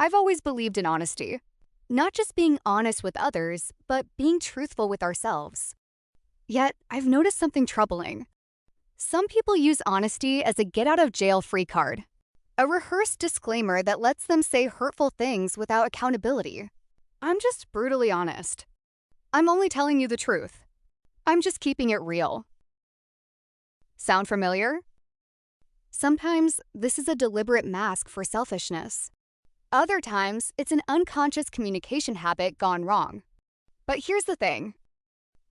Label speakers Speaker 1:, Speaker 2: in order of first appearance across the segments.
Speaker 1: I've always believed in honesty. Not just being honest with others, but being truthful with ourselves. Yet, I've noticed something troubling. Some people use honesty as a get-out-of-jail-free card, a rehearsed disclaimer that lets them say hurtful things without accountability. I'm just brutally honest. I'm only telling you the truth. I'm just keeping it real. Sound familiar? Sometimes this is a deliberate mask for selfishness. Other times, it's an unconscious communication habit gone wrong. But here's the thing.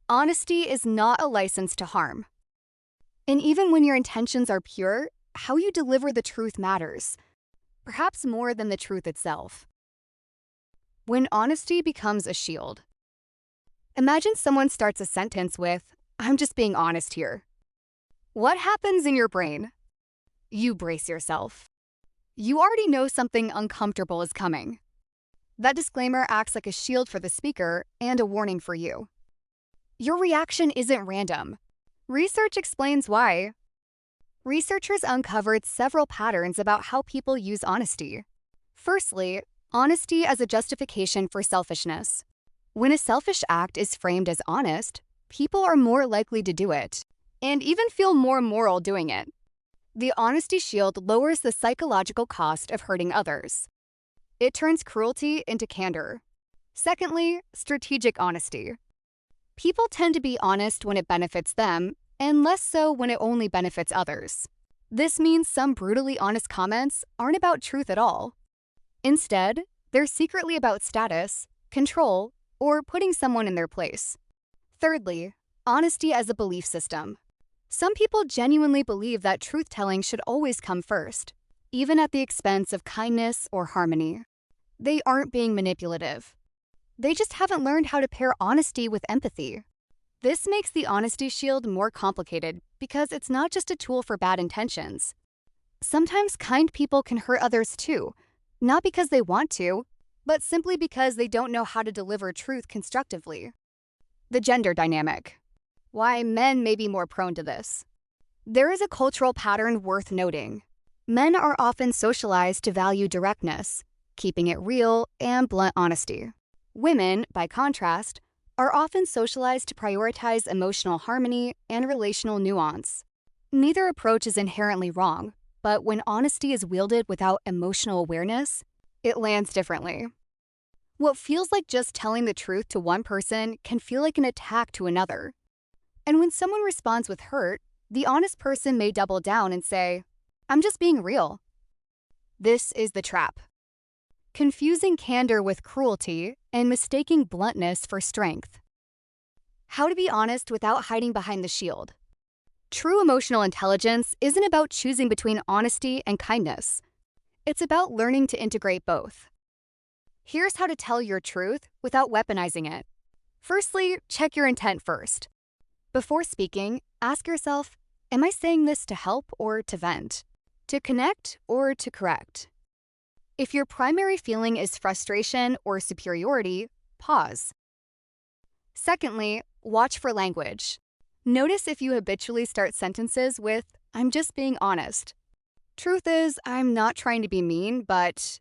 Speaker 1: Honesty is not a license to harm. And even when your intentions are pure, how you deliver the truth matters, perhaps more than the truth itself. When honesty becomes a shield. Imagine someone starts a sentence with, "I'm just being honest here." What happens in your brain? You brace yourself. You already know something uncomfortable is coming. That disclaimer acts like a shield for the speaker and a warning for you. Your reaction isn't random. Research explains why. Researchers uncovered several patterns about how people use honesty. Firstly, honesty as a justification for selfishness. When a selfish act is framed as honest, people are more likely to do it, and even feel more moral doing it. The honesty shield lowers the psychological cost of hurting others. It turns cruelty into candor. Secondly, strategic honesty. People tend to be honest when it benefits them, and less so when it only benefits others. This means some brutally honest comments aren't about truth at all. Instead, they're secretly about status, control, or putting someone in their place. Thirdly, honesty as a belief system. Some people genuinely believe that truth-telling should always come first, even at the expense of kindness or harmony. They aren't being manipulative. They just haven't learned how to pair honesty with empathy. This makes the honesty shield more complicated because it's not just a tool for bad intentions. Sometimes kind people can hurt others too, not because they want to, but simply because they don't know how to deliver truth constructively. The gender dynamic. Why men may be more prone to this. There is a cultural pattern worth noting. Men are often socialized to value directness, keeping it real, and blunt honesty. Women, by contrast, are often socialized to prioritize emotional harmony and relational nuance. Neither approach is inherently wrong, but when honesty is wielded without emotional awareness, it lands differently. What feels like just telling the truth to one person can feel like an attack to another. And when someone responds with hurt, the honest person may double down and say, "I'm just being real." This is the trap. Confusing candor with cruelty and mistaking bluntness for strength. How to be honest without hiding behind the shield. True emotional intelligence isn't about choosing between honesty and kindness. It's about learning to integrate both. Here's how to tell your truth without weaponizing it. Firstly, check your intent first. Before speaking, ask yourself, am I saying this to help or to vent? To connect or to correct? If your primary feeling is frustration or superiority, pause. Secondly, watch for language. Notice if you habitually start sentences with, "I'm just being honest." Truth is, I'm not trying to be mean, but...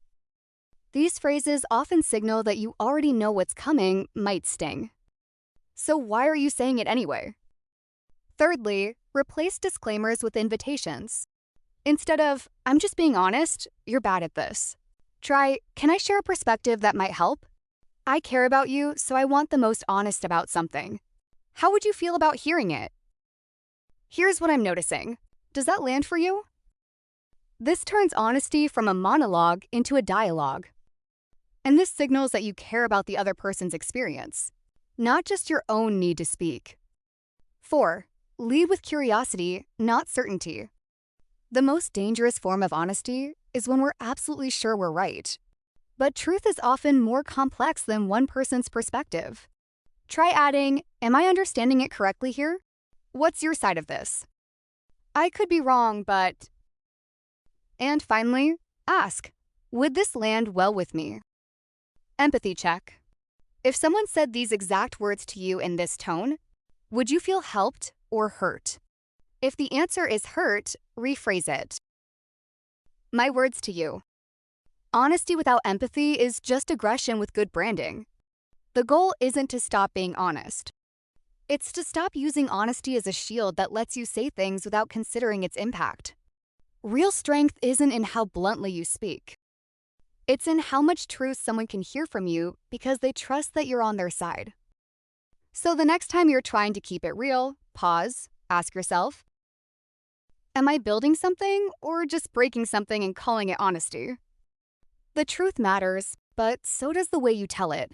Speaker 1: These phrases often signal that you already know what's coming might sting. So why are you saying it anyway? Thirdly, replace disclaimers with invitations. Instead of, "I'm just being honest," you're bad at this. Try, "Can I share a perspective that might help? I care about you, so I want the most honest about something. How would you feel about hearing it?" Here's what I'm noticing. Does that land for you? This turns honesty from a monologue into a dialogue. And this signals that you care about the other person's experience, not just your own need to speak. 4. Lead with curiosity, not certainty. The most dangerous form of honesty is when we're absolutely sure we're right. But truth is often more complex than one person's perspective. Try adding, "Am I understanding it correctly here? What's your side of this? I could be wrong, but..." And finally, ask, "Would this land well with me?" Empathy check. If someone said these exact words to you in this tone, would you feel helped or hurt? If the answer is hurt, rephrase it. My words to you. Honesty without empathy is just aggression with good branding. The goal isn't to stop being honest. It's to stop using honesty as a shield that lets you say things without considering its impact. Real strength isn't in how bluntly you speak. It's in how much truth someone can hear from you because they trust that you're on their side. So the next time you're trying to keep it real, pause, ask yourself, am I building something or just breaking something and calling it honesty? The truth matters, but so does the way you tell it.